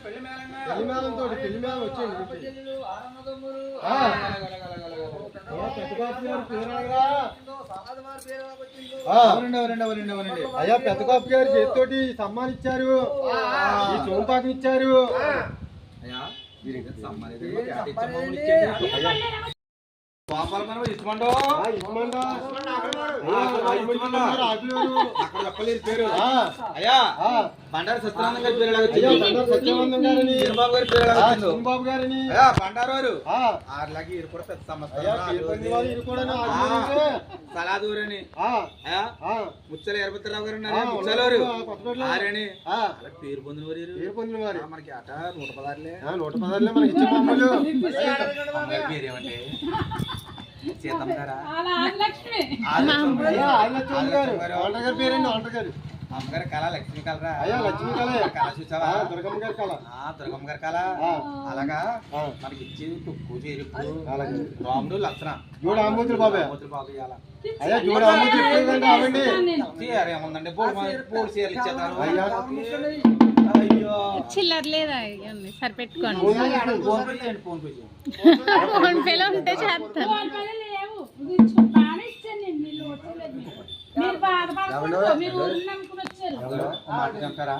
పెళ్లి మేళంతో పెళ్లి మేళం వచ్చేయండి. అయ్యా పెద్ద కాపు గారు చేతితోటి సమ్మాన్ ఇచ్చారు, ఈ సోంపాకం ఇచ్చారు. బండారు సత్యానందం గారి పేరు సత్యానందం గారిని బాబు గారిని బండారు వారు ఆరులాగి ఇరు కూడా పెద్ద సమస్య సలాదూరని ముచ్చల ఎరపతిరావు గారు ముచ్చలవారు ఆరని పేరు పొందిన వారు మనకి ఆట 116 మనకి ఇచ్చే మామూలు పేరేమంటే సీతమ్మ గారా గారి పేరండి ఆంటర్ గారు అమ్మగారి కళ లక్ష్మీ కలరా అయ్యా లక్ష్మీ కళ కళ చూసావా దుర్గమ్మ గారి కళ దుర్గమ్మ గారి కళ అలాగా మనకి ఇచ్చేది తుక్కు చేరుపు రాముడు లక్షణ జోడు ఆంబోతులు బాబాయ్ బాబు ఇవ్వాలా అయ్యా జోడు ఆంబోతులు ఏముందండి పూడు చీరలు ఇచ్చేదారు చిల్లర లేదా సరిపెట్టుకోండి ఫోన్ పేలో ఉంటే చేస్తాను. మాట చెప్తారా